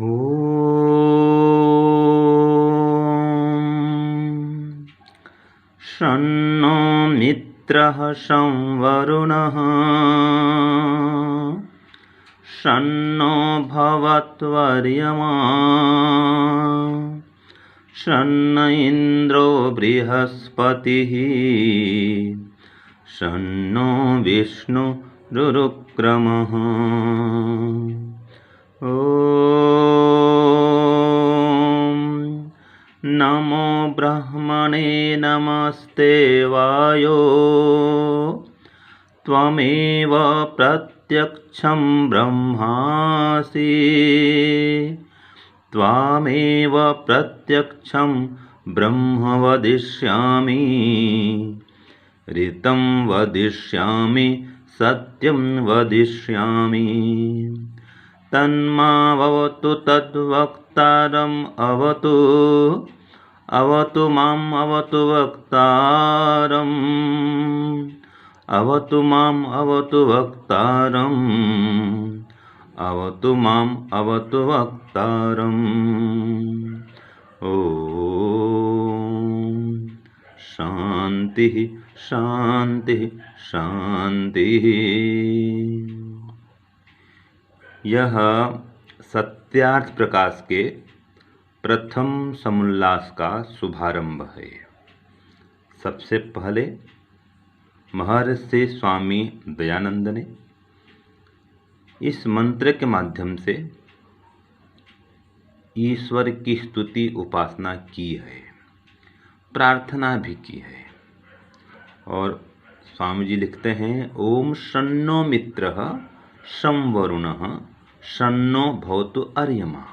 ॐ शन्नो मित्रः संवरुणः शन्नो भवत्वर्यमा शन्न इन्द्रो बृहस्पतिः शन्नो विष्णुरुक्रमः ॐ नमो ब्रह्मणे नमस्ते वायो त्वमेव प्रत्यक्षं ब्रह्मासि त्वामेव प्रत्यक्षं ब्रह्म वदिष्यामि ऋतं वदिष्यामि सत्यं वदिष्यामि तन्मावतु तद्वक्तारम् अवतु माम् अवतु वक्तारम् अवतु माम् अवतु वक्तारम् अवतु माम् अवतु वक्तारम् ॐ शान्तिः शान्तिः शान्तिः। यह सत्यार्थ प्रकाश के प्रथम समुल्लास का शुभारंभ है। सबसे पहले महर्षि स्वामी दयानंद ने इस मंत्र के माध्यम से ईश्वर की स्तुति उपासना की है, प्रार्थना भी की है। और स्वामी जी लिखते हैं, ओम शन्नो मित्रः संवरुणः शन्नो भवतु अर्यमा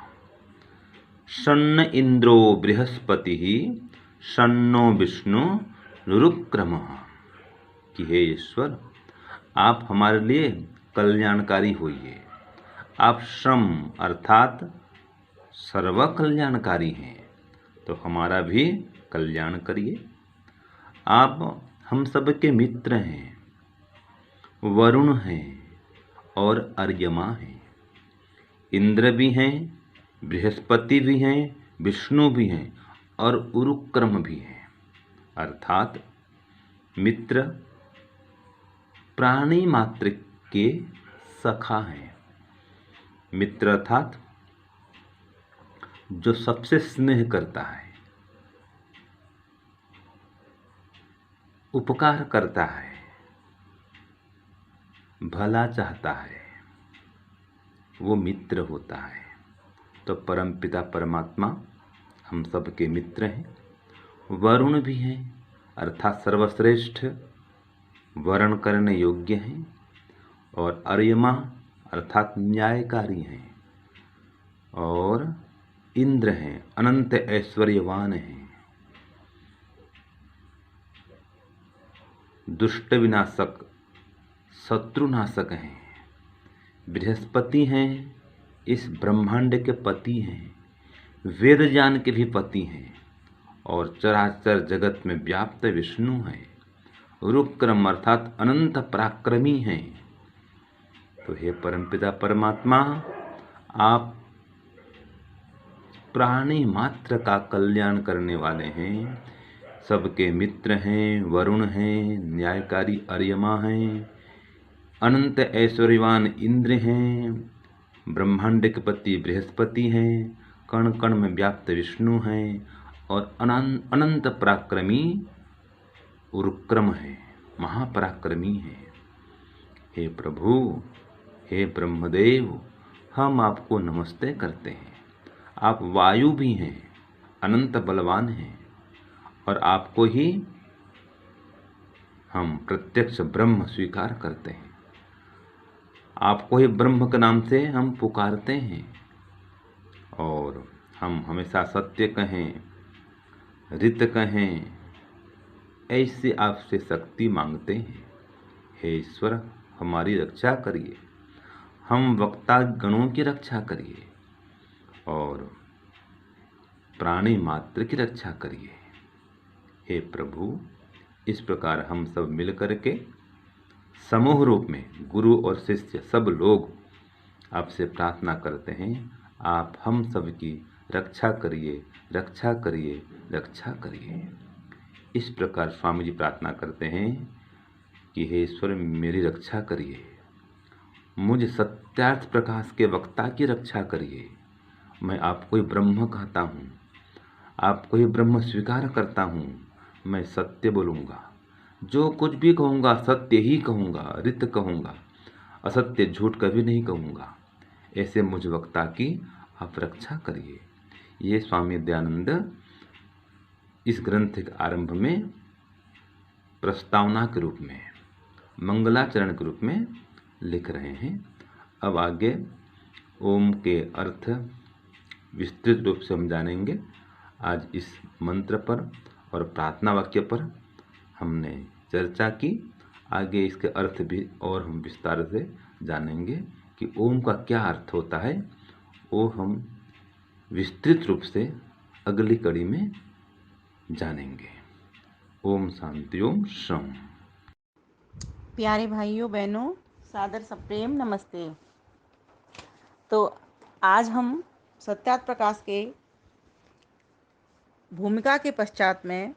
शन्न इंद्रो बृहस्पतिः शन्नो विष्णुरुक्रमः। कि हे ईश्वर, आप हमारे लिए कल्याणकारी होइए। आप श्रम अर्थात सर्व कल्याणकारी हैं, तो हमारा भी कल्याण करिए। आप हम सबके मित्र हैं, वरुण हैं और अर्यमा हैं। इंद्र भी हैं, बृहस्पति भी हैं, विष्णु भी हैं और उरुक्रम भी हैं। अर्थात मित्र प्राणी मात्र के सखा हैं। मित्र अर्थात जो सबसे स्नेह करता है, उपकार करता है, भला चाहता है, वो मित्र होता है। तो परमपिता परमात्मा हम सबके मित्र हैं। वरुण भी हैं, अर्थात सर्वश्रेष्ठ वर्ण करने योग्य हैं। और अर्यमा अर्थात न्यायकारी हैं। और इंद्र हैं, अनंत ऐश्वर्यवान हैं, दुष्ट विनाशक, शत्रुनाशक हैं। बृहस्पति हैं, इस ब्रह्मांड के पति हैं, वेद ज्ञान के भी पति हैं। और चराचर जगत में व्याप्त विष्णु हैं। रुक्रम अर्थात अनंत पराक्रमी हैं। तो हे परमपिता परमात्मा, आप प्राणी मात्र का कल्याण करने वाले हैं, सबके मित्र हैं, वरुण हैं, न्यायकारी अर्यमा हैं, अनंत ऐश्वर्यवान इंद्र हैं, ब्रह्मांड के पति बृहस्पति हैं, कण कण में व्याप्त विष्णु हैं और अनंत पराक्रमी उरुक्रम है, महापराक्रमी है। हे प्रभु, हे ब्रह्मदेव, हम आपको नमस्ते करते हैं। आप वायु भी हैं, अनंत बलवान हैं और आपको ही हम प्रत्यक्ष ब्रह्म स्वीकार करते हैं। आपको ही ब्रह्म के नाम से हम पुकारते हैं और हम हमेशा सत्य कहें, रित कहें, ऐसी आपसे शक्ति मांगते हैं। हे ईश्वर, हमारी रक्षा करिए, हम वक्ता गणों की रक्षा करिए और प्राणी मात्र की रक्षा करिए। हे प्रभु, इस प्रकार हम सब मिल करके समूह रूप में गुरु और शिष्य सब लोग आपसे प्रार्थना करते हैं, आप हम सबकी रक्षा करिए, रक्षा करिए, रक्षा करिए। इस प्रकार स्वामी जी प्रार्थना करते हैं कि हे ईश्वर मेरी रक्षा करिए, मुझ सत्यार्थ प्रकाश के वक्ता की रक्षा करिए। मैं आपको ही ब्रह्म कहता हूँ, आपको ही ब्रह्म स्वीकार करता हूँ। मैं सत्य बोलूँगा, जो कुछ भी कहूँगा सत्य ही कहूँगा, रित कहूँगा, असत्य झूठ कभी नहीं कहूँगा। ऐसे मुझ वक्ता की आप रक्षा करिए। ये स्वामी दयानंद इस ग्रंथ के आरंभ में प्रस्तावना के रूप में, मंगलाचरण के रूप में लिख रहे हैं। अब आगे ओम के अर्थ विस्तृत रूप से हम जानेंगे। आज इस मंत्र पर और प्रार्थना वाक्य पर हमने चर्चा की। आगे इसके अर्थ भी और हम विस्तार से जानेंगे कि ओम का क्या अर्थ होता है। वो हम विस्तृत रूप से अगली कड़ी में जानेंगे। ओम शांति, ओम शम। प्यारे भाइयों बहनों, सादर सप्रेम नमस्ते। तो आज हम सत्यार्थ प्रकाश के भूमिका के पश्चात में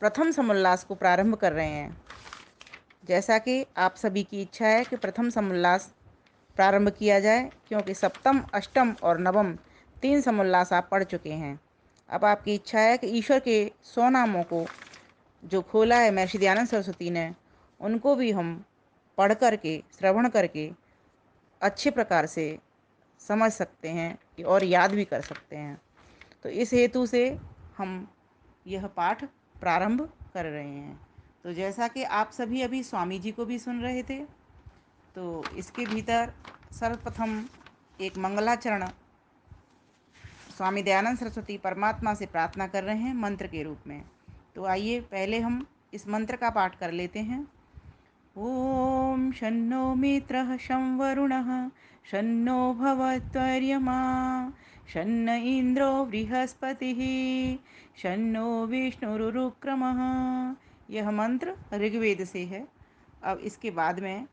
प्रथम समुल्लास को प्रारंभ कर रहे हैं। जैसा कि आप सभी की इच्छा है कि प्रथम समुल्लास प्रारंभ किया जाए, क्योंकि सप्तम, अष्टम और नवम 3 समुल्लास आप पढ़ चुके हैं। अब आपकी इच्छा है कि ईश्वर के 100 नामों को जो खोला है महर्षि दयानंद सरस्वती ने, उनको भी हम पढ़ करके, श्रवण करके अच्छे प्रकार से समझ सकते हैं और याद भी कर सकते हैं। तो इस हेतु से हम यह पाठ प्रारंभ कर रहे हैं। तो जैसा कि आप सभी अभी स्वामी जी को भी सुन रहे थे, तो इसके भीतर सर्वप्रथम एक मंगलाचरण स्वामी दयानंद सरस्वती परमात्मा से प्रार्थना कर रहे हैं मंत्र के रूप में। तो आइए पहले हम इस मंत्र का पाठ कर लेते हैं। ओम शन्नो मित्रः शं वरुणः शन्नो भवत्वर्यमा शन्न इंद्रो बृहस्पतिः शन्नो विष्णुरुक्रमः। यह मंत्र ऋग्वेद से है। अब इसके बाद में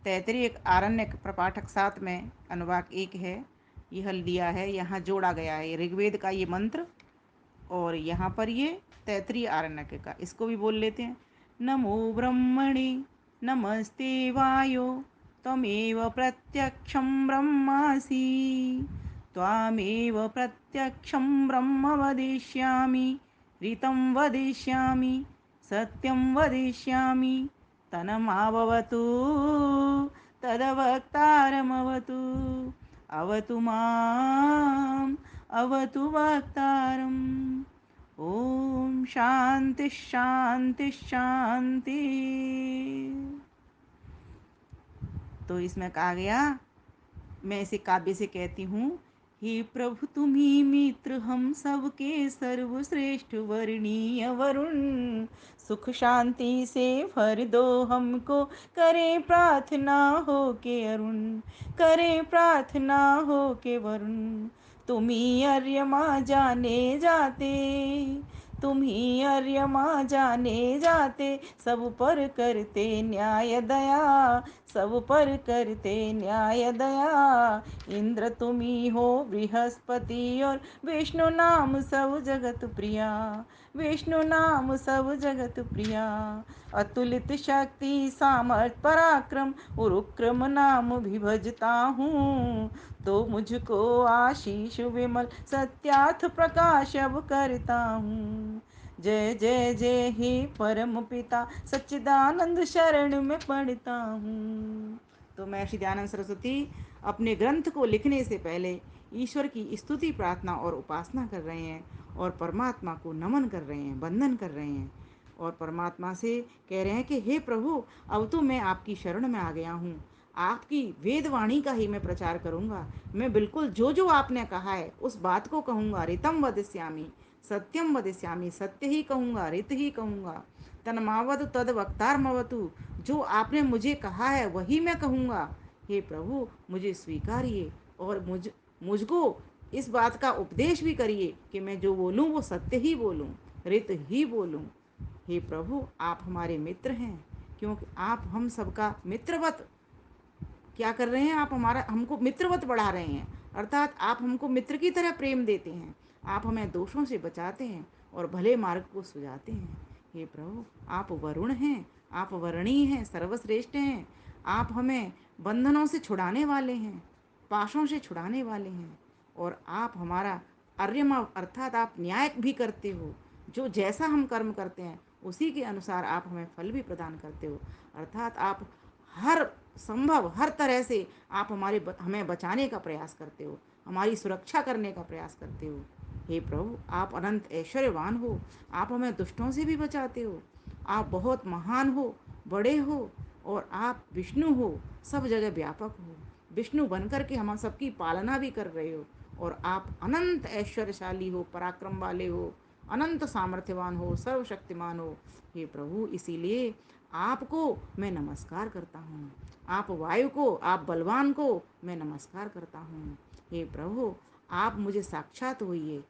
तैतरीय आरण्यक प्रपाठक 7 में अनुवाक 1 है, यह लिया है, यहाँ जोड़ा गया है ऋग्वेद का ये मंत्र, और यहाँ पर ये तैतरीय आरण्यक का। इसको भी बोल लेते हैं। नमो ब्रह्मणे नमस्ते वायो त्वमेव प्रत्यक्षं ब्रह्मासि त्वामेव प्रत्यक्षं ब्रह्म वदिष्यामि ऋतं वदिष्यामि सत्यं वदिष्यामि तनमावतु तदवक्तारमवतु अवतु माम् अवतु वक्तारम्। ओम शांति शांति शांति। तो इसमें कहा गया, मैं इसे काव्य से कहती हूँ। हे प्रभु तुम ही मित्र हम सबके सर्वश्रेष्ठ वर्णीय वरुण, सुख शांति से भर दो हमको, करें प्रार्थना हो के अरुण, करें प्रार्थना हो के वरुण। तुम ही अर्यमा जाने जाते, तुम ही अर्यमा जाने जाते, सब पर करते न्याय दया, सब पर करते न्याय दया। इंद्र तुम ही हो बृहस्पति और विष्णु नाम सब जगत प्रिया, विष्णु नाम सब जगत प्रिया। अतुलित शक्ति सामर्थ पराक्रम उरुक्रम नाम भी भजता हूँ, तो मुझको आशीष विमल सत्यार्थ प्रकाश अब करता हूँ। जय जय जय हे परम पिता सच्चिदानंद शरण में पढ़ता हूँ। तो महर्षि दयानंद सरस्वती अपने ग्रंथ को लिखने से पहले ईश्वर की स्तुति, प्रार्थना और उपासना कर रहे हैं, और परमात्मा को नमन कर रहे हैं, वंदन कर रहे हैं, और परमात्मा से कह रहे हैं कि हे प्रभु, अब तो मैं आपकी शरण में आ गया हूँ, आपकी वेदवाणी का ही मैं प्रचार करूँगा। मैं बिल्कुल जो जो आपने कहा है उस बात को कहूँगा। ऋतम वदिष्यामि सत्यम वदिष्यामि, सत्य ही कहूँगा, रित ही कहूँगा। तन्मावतु तद वक्तारमवतु, जो आपने मुझे कहा है वही मैं कहूँगा। हे प्रभु मुझे स्वीकारिए और मुझको इस बात का उपदेश भी करिए कि मैं जो बोलूँ वो सत्य ही बोलूँ, रित ही बोलूँ। हे प्रभु आप हमारे मित्र हैं, क्योंकि आप हम सबका मित्रवत क्या कर रहे हैं आप, हमारा हमको मित्रवत बढ़ा रहे हैं, अर्थात आप हमको मित्र की तरह प्रेम देते हैं। आप हमें दोषों से बचाते हैं और भले मार्ग को सुझाते हैं। हे प्रभु, आप वरुण हैं, आप वरणीय हैं, सर्वश्रेष्ठ हैं। आप हमें बंधनों से छुड़ाने वाले हैं, पाशों से छुड़ाने वाले हैं। और आप हमारा अर्यमा, अर्थात आप न्याय भी करते हो। जो जैसा हम कर्म करते हैं उसी के अनुसार आप हमें फल भी प्रदान करते हो। अर्थात आप हर संभव हर तरह से आप हमें बचाने का प्रयास करते हो, हमारी सुरक्षा करने का प्रयास करते हो। हे प्रभु, आप अनंत ऐश्वर्यवान हो, आप हमें दुष्टों से भी बचाते हो। आप बहुत महान हो, बड़े हो, और आप विष्णु हो, सब जगह व्यापक हो। विष्णु बनकर के हम सबकी पालना भी कर रहे हो। और आप अनंत ऐश्वर्यशाली हो, पराक्रम वाले हो, अनंत सामर्थ्यवान हो, सर्वशक्तिमान हो। हे प्रभु, इसीलिए आपको मैं नमस्कार करता हूँ। आप वायु को, आप बलवान को मैं नमस्कार करता हूँ। हे प्रभु, आप मुझे साक्षात होइए।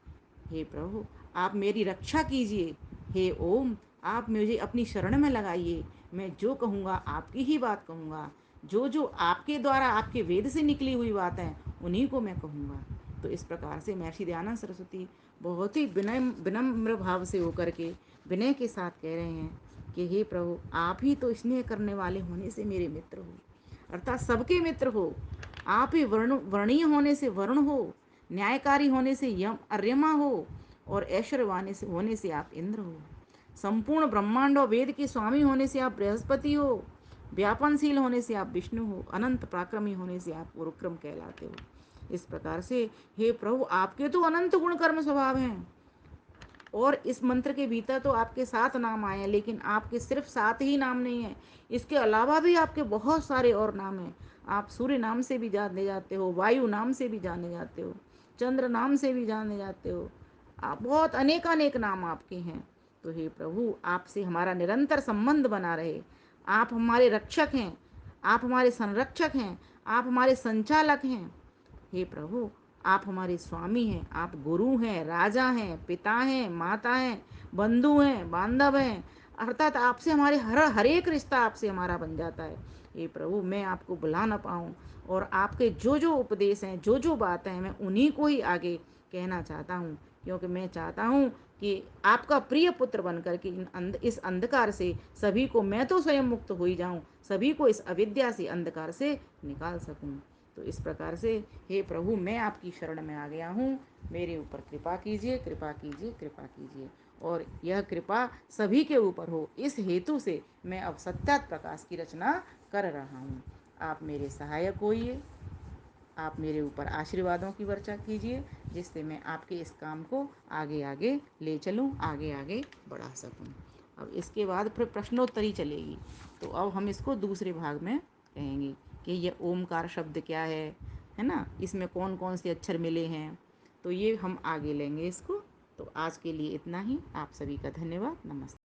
हे प्रभु, आप मेरी रक्षा कीजिए। हे ओम, आप मुझे अपनी शरण में लगाइए। मैं जो कहूँगा आपकी ही बात कहूँगा। जो जो आपके द्वारा, आपके वेद से निकली हुई बात है, उन्हीं को मैं कहूँगा। तो इस प्रकार से महर्षि दयानंद सरस्वती बहुत ही विनम्र भाव से होकर के विनय के साथ कह रहे हैं कि हे प्रभु, आप ही तो स्नेह करने वाले होने से मेरे मित्र हो, अर्थात सबके मित्र हो। आप ही वर्णीय होने से वरुण हो, न्यायकारी होने से यम अर्यमा हो, और ऐश्वर्यवान से होने से आप इंद्र हो। संपूर्ण ब्रह्मांड और वेद के स्वामी होने से आप बृहस्पति हो, व्यापनशील होने से आप विष्णु हो, अनंत पराक्रमी होने से आप उरुक्रम कहलाते हो। इस प्रकार से हे प्रभु, आपके तो अनंत गुण कर्म स्वभाव हैं, और इस मंत्र के भीतर तो आपके 7 नाम आए हैं, लेकिन आपके सिर्फ 7 ही नाम नहीं है, इसके अलावा भी आपके बहुत सारे और नाम हैं। आप सूर्य नाम से भी जाने जाते हो, वायु नाम से भी जाने जाते हो, चंद्र नाम से भी जाने जाते हो। आप बहुत अनेकानेक नाम आपके हैं। तो हे प्रभु, आपसे हमारा निरंतर संबंध बना रहे। आप हमारे रक्षक हैं, आप हमारे संरक्षक हैं, आप हमारे संचालक हैं। हे प्रभु, आप हमारे स्वामी हैं, आप गुरु हैं, राजा हैं, पिता हैं, माता हैं, बंधु हैं, बांधव हैं, अर्थात आपसे हमारे हर एक रिश्ता आपसे हमारा बन जाता है। हे प्रभु, मैं आपको बुला ना पाऊँ, और आपके जो जो उपदेश हैं, जो जो बातें हैं, मैं उन्हीं को ही आगे कहना चाहता हूँ, क्योंकि मैं चाहता हूँ कि आपका प्रिय पुत्र बन करके इस अंधकार से सभी को, मैं तो स्वयं मुक्त हो ही जाऊँ, सभी को इस अविद्या से, अंधकार से निकाल सकूँ। तो इस प्रकार से हे प्रभु, मैं आपकी शरण में आ गया हूँ। मेरे ऊपर कृपा कीजिए, कृपा कीजिए, कृपा कीजिए, और यह कृपा सभी के ऊपर हो। इस हेतु से मैं अब सत्यात प्रकाश की रचना कर रहा हूँ। आप मेरे सहायक होइए, आप मेरे ऊपर आशीर्वादों की वर्षा कीजिए, जिससे मैं आपके इस काम को आगे आगे ले चलूँ, आगे आगे बढ़ा सकूँ। अब इसके बाद फिर प्रश्नोत्तरी चलेगी, तो अब हम इसको दूसरे भाग में कहेंगे कि यह ओमकार शब्द क्या है ना, इसमें कौन कौन से अक्षर मिले हैं, तो ये हम आगे लेंगे इसको। तो आज के लिए इतना ही। आप सभी का धन्यवाद। नमस्ते।